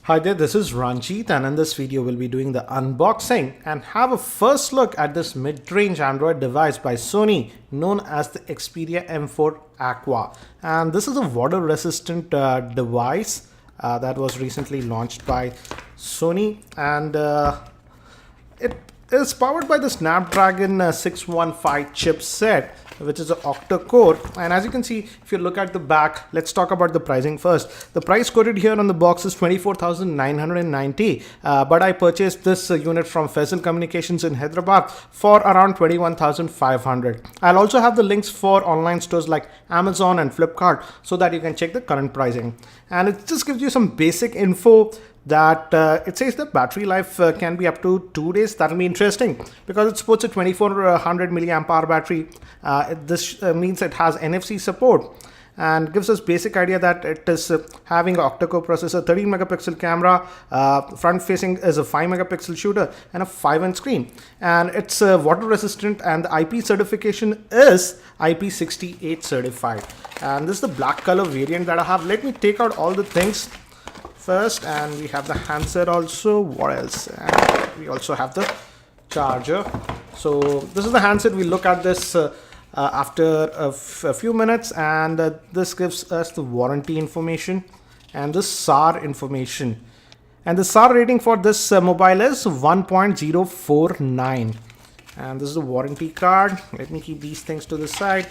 Hi there, this is Ranjit, and in this video we'll be doing the unboxing and have a first look at this mid-range Android device by Sony known as the Xperia M4 Aqua. And this is a water-resistant device that was recently launched by Sony, and it is powered by the Snapdragon 615 chipset, which is an octa-core. And as you can see, if you look at the back, let's talk about the pricing first. The price quoted here on the box is 24,990, but I purchased this unit from Faisal Communications in Hyderabad for around 21,500. I'll also have the links for online stores like Amazon and Flipkart so that you can check the current pricing. And it just gives you some basic info that it says the battery life can be up to 2 days. That'll be interesting because it supports a 2400 milliamp hour battery. This means it has NFC support and gives us basic idea that it is having an octa-core processor, 13 megapixel camera, front facing is a 5 megapixel shooter and a 5-inch screen, and it's water resistant, and the IP certification is IP68 certified. And this is the black color variant that I have. Let me take out all the things first, and we have the handset also. What else? And we also have the charger. So this is the handset. We look at this after a few minutes, and this gives us the warranty information and the SAR information. And the SAR rating for this mobile is 1.049. And this is the warranty card. Let me keep these things to the side.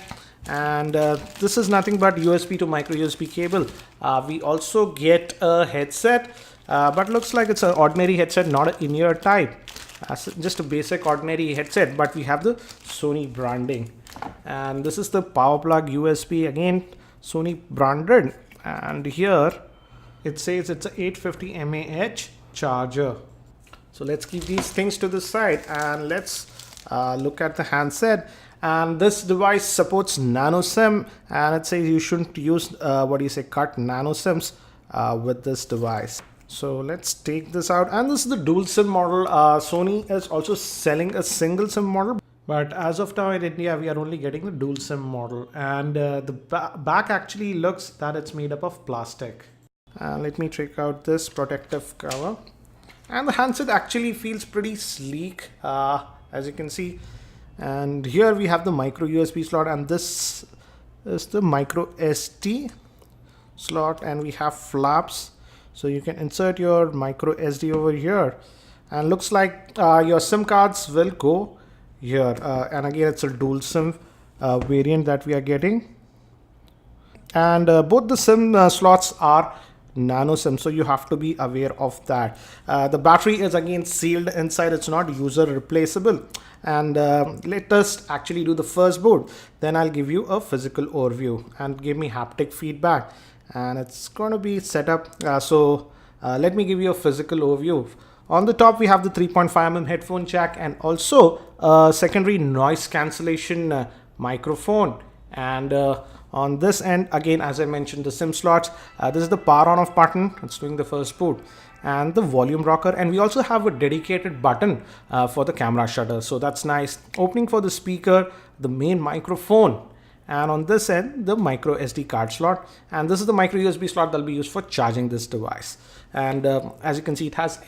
And this is nothing but USB to micro USB cable. We also get a headset, but looks like it's an ordinary headset, not an in-ear type. Just a basic ordinary headset, but we have the Sony branding. And this is the power plug USB, again Sony branded, and here it says it's a 850 mAh charger. So let's keep these things to the side and let's look at the handset. And this device supports nano SIM, and it says you shouldn't use cut nano SIMs with this device. So let's take this out, and this is the dual SIM model. Sony is also selling a single SIM model, but as of now in India we are only getting the dual SIM model. And the back actually looks that it's made up of plastic. Let me take out this protective cover, and the handset actually feels pretty sleek, as you can see. And here we have the micro USB slot, and this is the micro SD slot, and we have flaps, so you can insert your micro SD over here, and looks like your SIM cards will go here. And again, it's a dual SIM variant that we are getting, and both the SIM slots are nano SIM, so you have to be aware of that. The battery is again sealed inside, it's not user replaceable. And let us actually do the first boot, then I'll give you a physical overview and give me haptic feedback, and it's going to be set up. Let me give you a physical overview. On the top we have the 3.5mm headphone jack, and also a secondary noise cancellation microphone. And on this end, again, as I mentioned, the SIM slots. This is the power on off button, it's doing the first boot, and the volume rocker. And we also have a dedicated button for the camera shutter, so that's nice. Opening for the speaker, the main microphone, and on this end the micro SD card slot. And this is the micro USB slot that will be used for charging this device. And as you can see, it has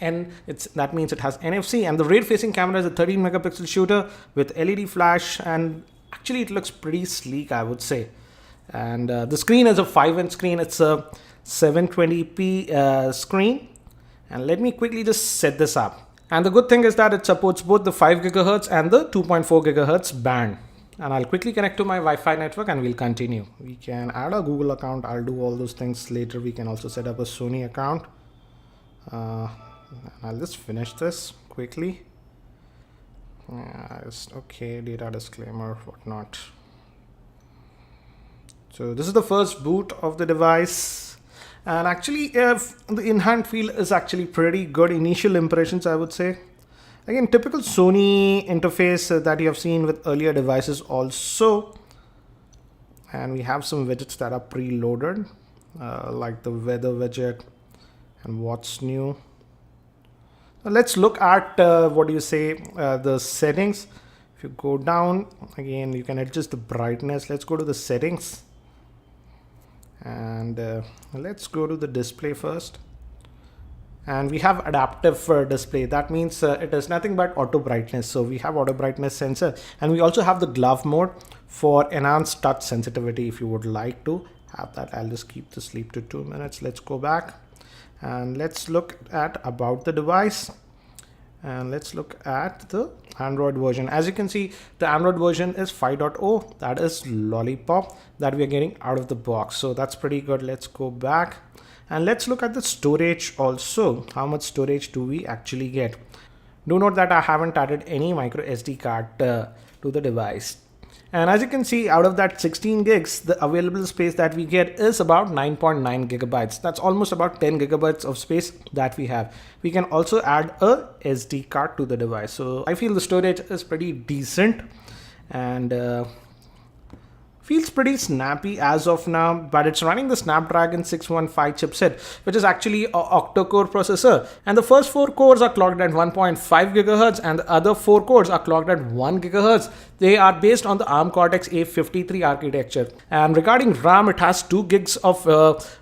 that means it has NFC, and the rear facing camera is a 13 megapixel shooter with LED flash, and actually it looks pretty sleek, I would say. And the screen is a 5-inch screen. It's a 720p screen. And let me quickly just set this up. And the good thing is that it supports both the 5 gigahertz and the 2.4 gigahertz band. And I'll quickly connect to my Wi-Fi network and we'll continue. We can add a Google account. I'll do all those things later. We can also set up a Sony account. I'll just finish this quickly. Okay, data disclaimer, whatnot. So this is the first boot of the device, and actually the in-hand feel is actually pretty good. Initial impressions, I would say. Again, typical Sony interface that you have seen with earlier devices also. And we have some widgets that are preloaded, like the weather widget and what's new. Now let's look at the settings. If you go down, again you can adjust the brightness. Let's go to the settings. And let's go to the display first. And we have adaptive display. That means it is nothing but auto brightness. So we have auto brightness sensor, and we also have the glove mode for enhanced touch sensitivity if you would like to have that. I'll just keep the sleep to 2 minutes. Let's go back and let's look at about the device, and let's look at the Android version. As you can see, the Android version is 5.0. That is Lollipop that we are getting out of the box. So that's pretty good. Let's go back and let's look at the storage also. How much storage do we actually get? Do note that I haven't added any micro SD card to the device. And as you can see, out of that 16 gigs, the available space that we get is about 9.9 gigabytes. That's almost about 10 gigabytes of space that we have. We can also add a SD card to the device. So I feel the storage is pretty decent and feels pretty snappy as of now, but it's running the Snapdragon 615 chipset, which is actually an octa-core processor. And the first 4 cores are clocked at 1.5 gigahertz and the other 4 cores are clocked at 1 gigahertz. They are based on the ARM Cortex A53 architecture. And regarding RAM, it has 2 gigs of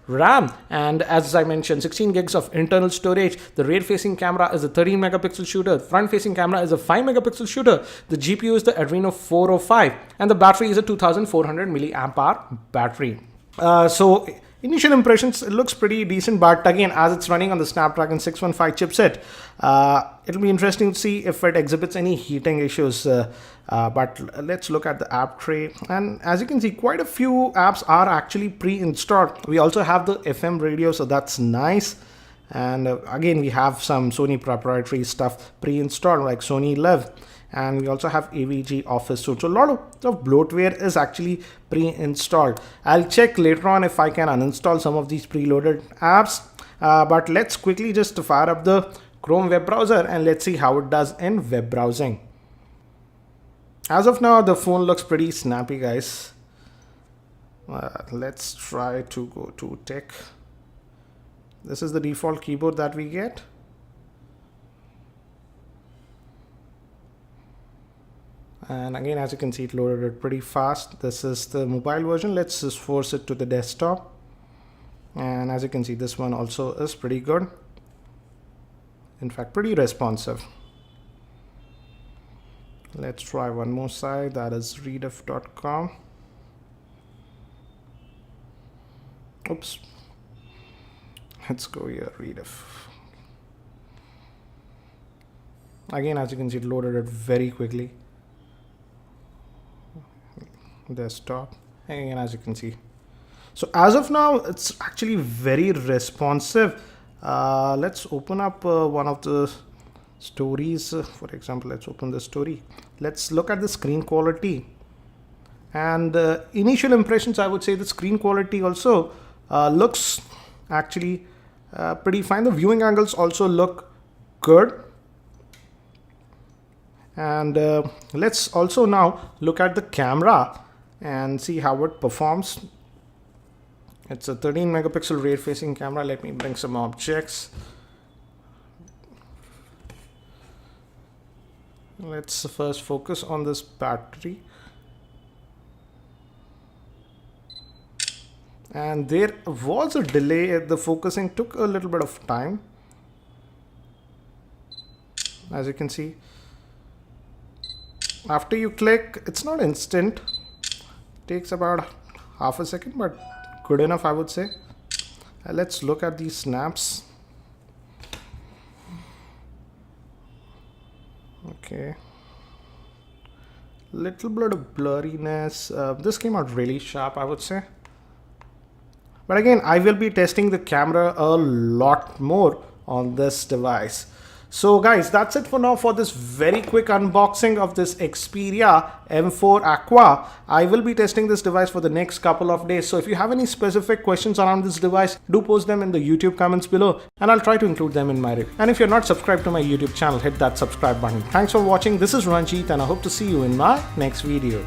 RAM, and as I mentioned, 16 gigs of internal storage. The rear-facing camera is a 13 megapixel shooter. Front-facing camera is a 5 megapixel shooter. The GPU is the Adreno 405, and the battery is a 2400 milliamp hour battery. So initial impressions, it looks pretty decent, but again, as it's running on the Snapdragon 615 chipset, it'll be interesting to see if it exhibits any heating issues. But let's look at the app tray, and as you can see, quite a few apps are actually pre-installed. We also have the FM radio, so that's nice. And again, we have some Sony proprietary stuff pre-installed like Sony Live, and we also have AVG Office Suite. So a lot of bloatware is actually pre-installed. I'll check later on if I can uninstall some of these preloaded apps, but let's quickly just fire up the Chrome web browser and let's see how it does in web browsing. As of now, the phone looks pretty snappy, guys. Let's try to go to tech. This is the default keyboard that we get. And again, as you can see, it loaded it pretty fast. This is the mobile version. Let's just force it to the desktop. And as you can see, this one also is pretty good. In fact, pretty responsive. Let's try one more site, that is rediff.com. Oops. Let's go here, rediff. Again, as you can see, it loaded it very quickly. Desktop. And as you can see. So as of now, it's actually very responsive. Let's open up one of the stories. For example, let's open the story. Let's look at the screen quality. And initial impressions, I would say the screen quality also looks actually pretty fine. The viewing angles also look good. And let's also now look at the camera and see how it performs. It's a 13 megapixel rear facing camera. Let me bring some objects. Let's first focus on this battery. And there was a delay. The focusing took a little bit of time. As you can see, after you click, it's not instant. Takes about half a second, but good enough, I would say. Let's look at these snaps. Okay, little bit of blurriness. This came out really sharp, I would say. But again, I will be testing the camera a lot more on this device. So guys, that's it for now for this very quick unboxing of this Xperia M4 Aqua. I will be testing this device for the next couple of days. So if you have any specific questions around this device, do post them in the YouTube comments below and I'll try to include them in my review. And if you're not subscribed to my YouTube channel, hit that subscribe button. Thanks for watching. This is Ranjit and I hope to see you in my next video.